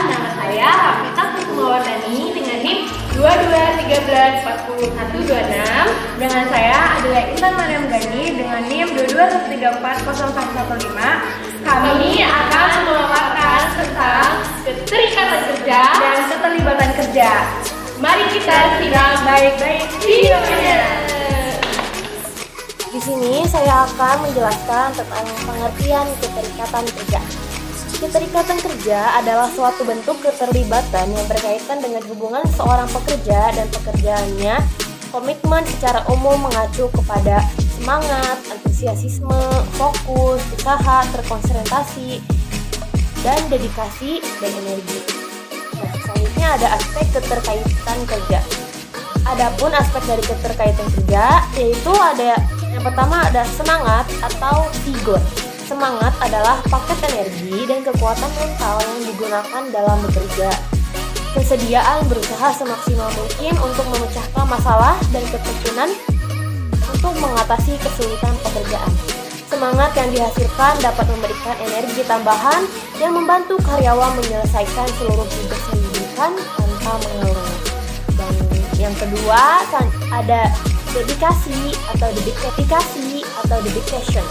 nama saya Rafita Kusumawardani dengan NIM 22134126. Dengan saya adalah Intan Mariam Gani dengan NIM 223401115. Kami akan memaparkan tentang keterikatan kerja dan keterlibatan kerja. Mari kita simak baik-baik videonya. Di sini saya akan menjelaskan tentang pengertian keterikatan kerja. Keterikatan kerja adalah suatu bentuk keterlibatan yang berkaitan dengan hubungan seorang pekerja dan pekerjaannya. Komitmen secara umum mengacu kepada semangat, antusiasme, fokus, usaha, terkonsentrasi, dan dedikasi dan energi. Nah, selanjutnya ada aspek keterkaitan kerja. Adapun aspek dari keterkaitan kerja yaitu ada yang pertama ada semangat atau vigor. Semangat adalah paket energi dan kekuatan mental yang digunakan dalam bekerja. Kesediaan berusaha semaksimal mungkin untuk memecahkan masalah dan ketekunan untuk mengatasi kesulitan pekerjaan. Semangat yang dihasilkan dapat memberikan energi tambahan yang membantu karyawan menyelesaikan seluruh tugas yang diberikan tanpa mengeluh. Dan yang kedua ada dedikasi atau dedication.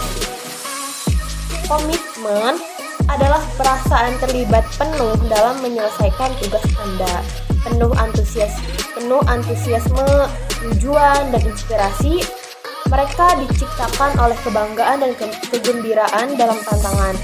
Komitmen adalah perasaan terlibat penuh dalam menyelesaikan tugas Anda. Penuh antusiasme, tujuan, dan inspirasi. Mereka diciptakan oleh kebanggaan dan kegembiraan dalam tantangan.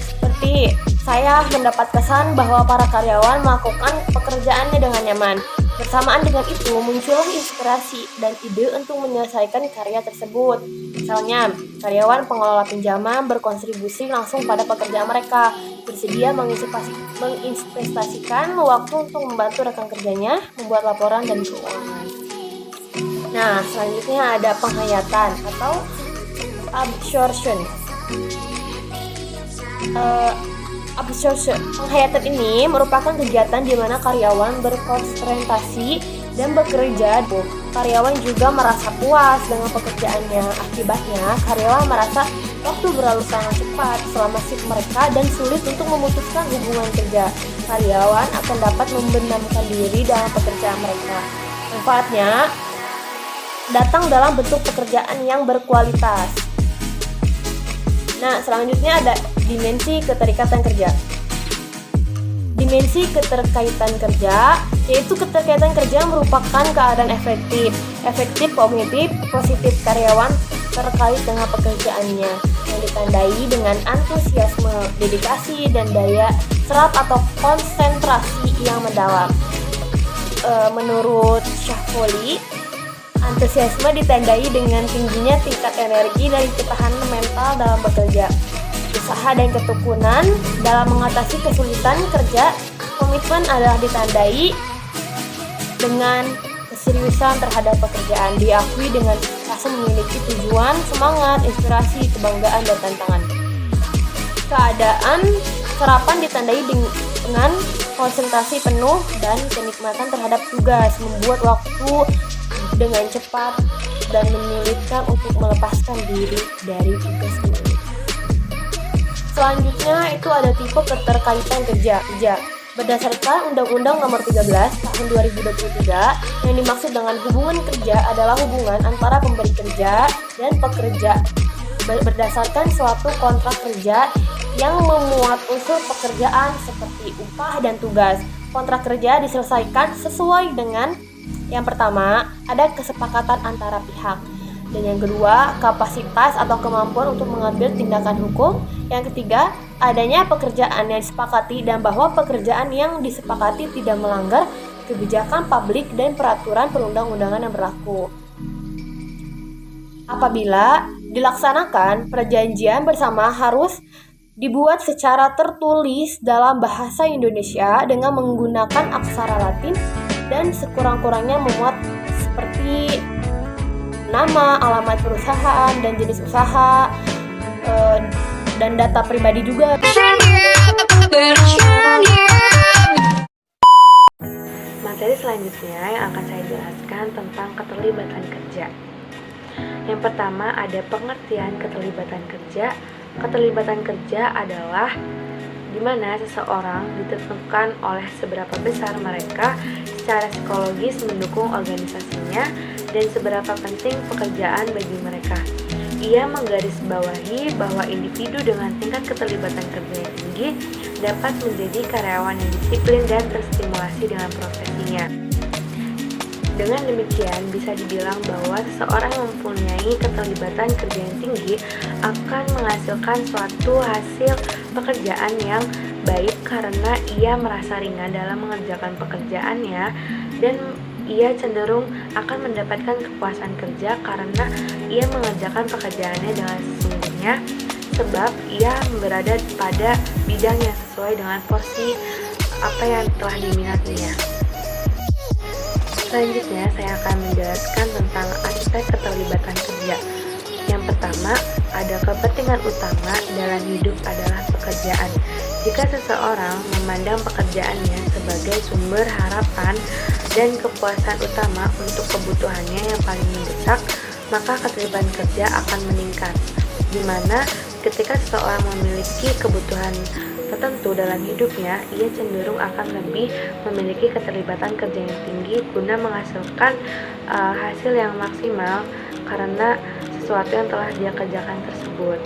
Seperti saya mendapat kesan bahwa para karyawan melakukan pekerjaannya dengan nyaman. Bersamaan dengan itu, muncullah inspirasi dan ide untuk menyelesaikan karya tersebut. Misalnya, karyawan pengelola pinjaman berkontribusi langsung pada pekerjaan mereka, bersedia menginvestasikan waktu untuk membantu rekan kerjanya membuat laporan dan keuangan. Nah, selanjutnya ada penghayatan atau absorption. Penghayatan ini merupakan kegiatan di mana karyawan berkonsentrasi dan bekerja. Karyawan juga merasa puas dengan pekerjaannya. Akibatnya, karyawan merasa waktu berlalu sangat cepat selama shift mereka dan sulit untuk memutuskan hubungan kerja. Karyawan akan dapat membenamkan diri dalam pekerjaan mereka. Manfaatnya datang dalam bentuk pekerjaan yang berkualitas. Nah, selanjutnya ada dimensi keterikatan kerja. Dimensi keterkaitan kerja yaitu keterkaitan kerja merupakan keadaan efektif kognitif positif karyawan terkait dengan pekerjaannya yang ditandai dengan antusiasme, dedikasi, dan daya serap atau konsentrasi yang mendalam. Menurut Shafoli, antusiasme ditandai dengan tingginya tingkat energi dan ketahanan mental dalam bekerja, usaha dan ketekunan dalam mengatasi kesulitan kerja. Komitmen adalah ditandai dengan keseriusan terhadap pekerjaan, diakui dengan rasa memiliki tujuan, semangat, inspirasi, kebanggaan, dan tantangan. Keadaan serapan ditandai dengan konsentrasi penuh dan kenikmatan terhadap tugas, membuat waktu dengan cepat dan menyulitkan untuk melepaskan diri dari tugas ini. Selanjutnya itu ada tipe keterkaitan kerja. Berdasarkan Undang-Undang Nomor 13 Tahun 2023, yang dimaksud dengan hubungan kerja adalah hubungan antara pemberi kerja dan pekerja berdasarkan suatu kontrak kerja yang memuat unsur pekerjaan seperti upah dan tugas. Kontrak kerja diselesaikan sesuai dengan yang pertama, ada kesepakatan antara pihak. Dan yang kedua, kapasitas atau kemampuan untuk mengambil tindakan hukum. Yang ketiga, adanya pekerjaan yang disepakati dan bahwa pekerjaan yang disepakati tidak melanggar kebijakan publik dan peraturan perundang-undangan yang berlaku. Apabila dilaksanakan, perjanjian bersama harus dibuat secara tertulis dalam bahasa Indonesia dengan menggunakan aksara Latin dan sekurang-kurangnya memuat seperti nama, alamat perusahaan, dan jenis usaha, dan data pribadi juga. Materi selanjutnya yang akan saya jelaskan tentang keterlibatan kerja. Yang pertama ada pengertian keterlibatan kerja Keterlibatan kerja adalah di mana seseorang ditentukan oleh seberapa besar mereka secara psikologis mendukung organisasinya dan seberapa penting pekerjaan bagi mereka. Ia menggarisbawahi bahwa individu dengan tingkat keterlibatan kerja yang tinggi dapat menjadi karyawan yang disiplin dan terstimulasi dengan profesinya. Dengan demikian, bisa dibilang bahwa seseorang yang mempunyai keterlibatan kerja yang tinggi akan menghasilkan suatu hasil pekerjaan yang baik karena ia merasa ringan dalam mengerjakan pekerjaannya dan ia cenderung akan mendapatkan kepuasan kerja karena ia mengerjakan pekerjaannya dengan sesungguhnya sebab ia berada pada bidang yang sesuai dengan porsi apa yang telah diminatinya. Selanjutnya, saya akan menjelaskan tentang aspek keterlibatan kerja. Yang pertama, ada kepentingan utama dalam hidup adalah pekerjaan. Jika seseorang memandang pekerjaannya sebagai sumber harapan dan kepuasan utama untuk kebutuhannya yang paling mendesak, maka keterlibatan kerja akan meningkat. Di mana ketika seseorang memiliki kebutuhan tertentu dalam hidupnya, ia cenderung akan lebih memiliki keterlibatan kerja yang tinggi guna menghasilkan hasil yang maksimal karena sesuatu yang telah dia kerjakan tersebut.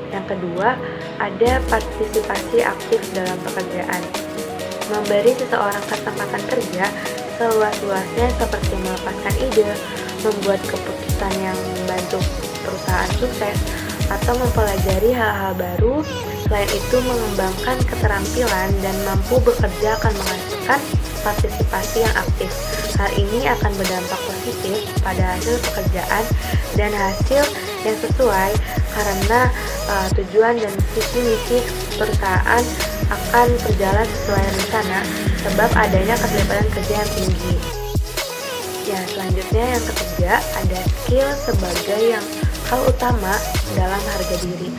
Yang kedua, ada partisipasi aktif dalam pekerjaan. Memberi seseorang kesempatan kerja seluas-luasnya seperti melepaskan ide, membuat keputusan yang membantu perusahaan sukses, atau mempelajari hal-hal baru. Selain itu, mengembangkan keterampilan dan mampu bekerja akan menghasilkan partisipasi yang aktif. Hal ini akan berdampak positif pada hasil pekerjaan dan hasil yang sesuai karena tujuan dan visi misi perusahaan akan berjalan sesuai rencana sebab adanya keterlibatan kerja yang tinggi. Ya, selanjutnya yang ketiga ada skill sebagai yang hal utama dalam harga diri.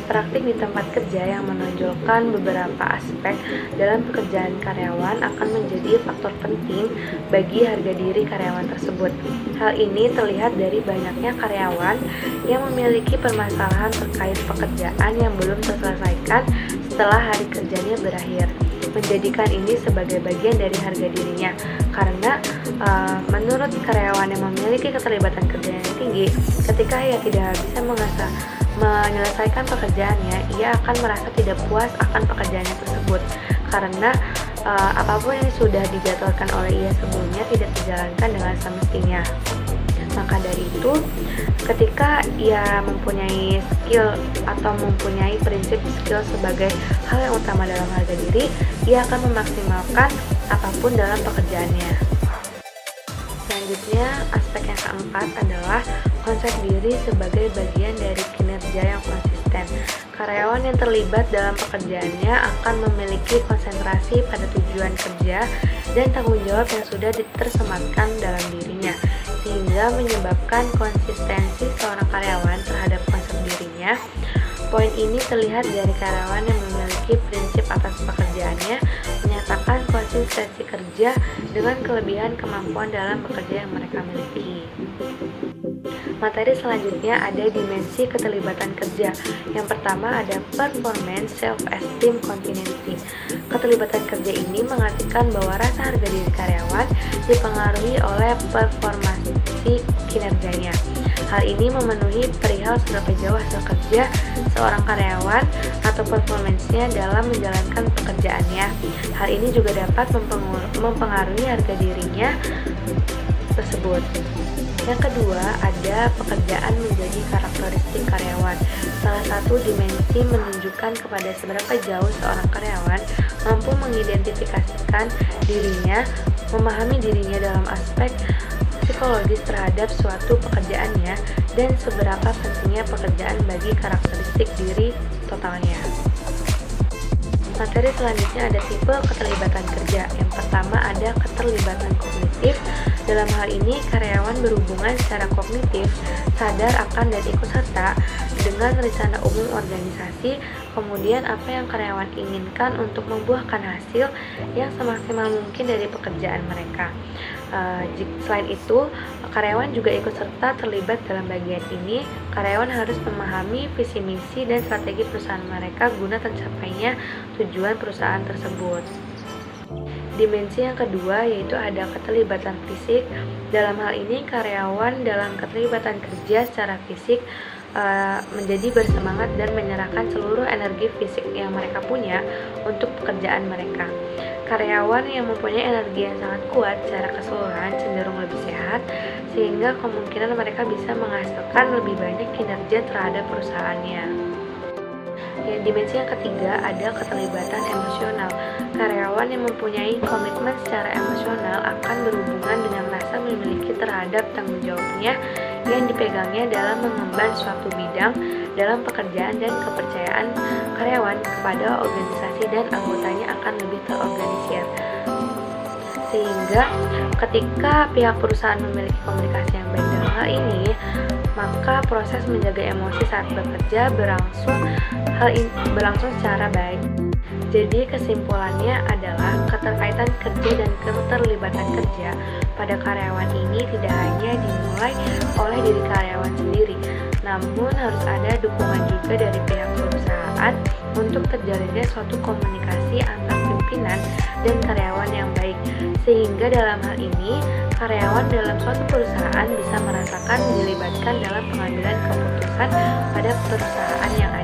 Praktik di tempat kerja yang menonjolkan beberapa aspek dalam pekerjaan karyawan akan menjadi faktor penting bagi harga diri karyawan tersebut. Hal ini terlihat dari banyaknya karyawan yang memiliki permasalahan terkait pekerjaan yang belum terselesaikan setelah hari kerjanya berakhir, menjadikan ini sebagai bagian dari harga dirinya karena menurut karyawan yang memiliki keterlibatan kerja yang tinggi, ketika ia tidak bisa menyelesaikan pekerjaannya, ia akan merasa tidak puas akan pekerjaannya tersebut karena apapun yang sudah dijadwalkan oleh ia sebelumnya tidak dijalankan dengan semestinya. Maka dari itu, ketika ia mempunyai skill atau mempunyai prinsip skill sebagai hal yang utama dalam harga diri, ia akan memaksimalkan apapun dalam pekerjaannya. Selanjutnya, aspek yang keempat adalah konsep diri sebagai bagian dari kinerja yang konsisten. Karyawan yang terlibat dalam pekerjaannya akan memiliki konsentrasi pada tujuan kerja dan tanggung jawab yang sudah tersematkan dalam dirinya, sehingga menyebabkan konsistensi seorang karyawan terhadap konsep dirinya. Poin ini terlihat dari karyawan yang memiliki prinsip atas pekerjaannya, menyatakan konsistensi kerja dengan kelebihan kemampuan dalam bekerja yang mereka miliki. Materi selanjutnya ada dimensi keterlibatan kerja. Yang pertama ada performance, self-esteem, contingency. Keterlibatan kerja ini mengartikan bahwa rasa harga diri karyawan dipengaruhi oleh performasi kinerjanya. Hal ini memenuhi perihal seberapa jauh hasil kerja seorang karyawan atau performance-nya dalam menjalankan pekerjaannya. Hal ini juga dapat mempengaruhi harga dirinya tersebut. Yang kedua, ada pekerjaan menjadi karakteristik karyawan. Salah satu dimensi menunjukkan kepada seberapa jauh seorang karyawan mampu mengidentifikasikan dirinya, memahami dirinya dalam aspek psikologis terhadap suatu pekerjaannya, dan seberapa pentingnya pekerjaan bagi karakteristik diri totalnya. Materi selanjutnya ada tipe keterlibatan kerja. Yang pertama ada keterlibatan kognitif, Dalam hal ini, karyawan berhubungan secara kognitif, sadar akan dan ikut serta dengan rencana umum organisasi, kemudian apa yang karyawan inginkan untuk membuahkan hasil yang semaksimal mungkin dari pekerjaan mereka. Selain itu, karyawan juga ikut serta terlibat dalam bagian ini. Karyawan harus memahami visi misi dan strategi perusahaan mereka guna tercapainya tujuan perusahaan tersebut. Dimensi yang kedua yaitu ada keterlibatan fisik. Dalam hal ini, karyawan dalam keterlibatan kerja secara fisik menjadi bersemangat dan menyerahkan seluruh energi fisik yang mereka punya untuk pekerjaan mereka. Karyawan yang mempunyai energi yang sangat kuat secara keseluruhan cenderung lebih sehat, sehingga kemungkinan mereka bisa menghasilkan lebih banyak kinerja terhadap perusahaannya. Dimensi yang ketiga ada keterlibatan emosional. Karyawan yang mempunyai komitmen secara emosional akan berhubungan dengan rasa memiliki terhadap tanggung jawabnya yang dipegangnya dalam mengemban suatu bidang dalam pekerjaan, dan kepercayaan karyawan kepada organisasi dan anggotanya akan lebih terorganisir. Sehingga ketika pihak perusahaan memiliki komunikasi yang baik dalam hal ini, maka proses menjaga emosi saat bekerja berlangsung secara baik. Jadi kesimpulannya adalah keterkaitan kerja dan keterlibatan kerja pada karyawan ini tidak hanya dimulai oleh diri karyawan sendiri, namun harus ada dukungan juga dari pihak perusahaan untuk terjalinnya suatu komunikasi antar pimpinan dan karyawan yang baik, sehingga dalam hal ini karyawan dalam suatu perusahaan bisa merasakan dilibatkan dalam pengambilan keputusan pada perusahaan yang ada.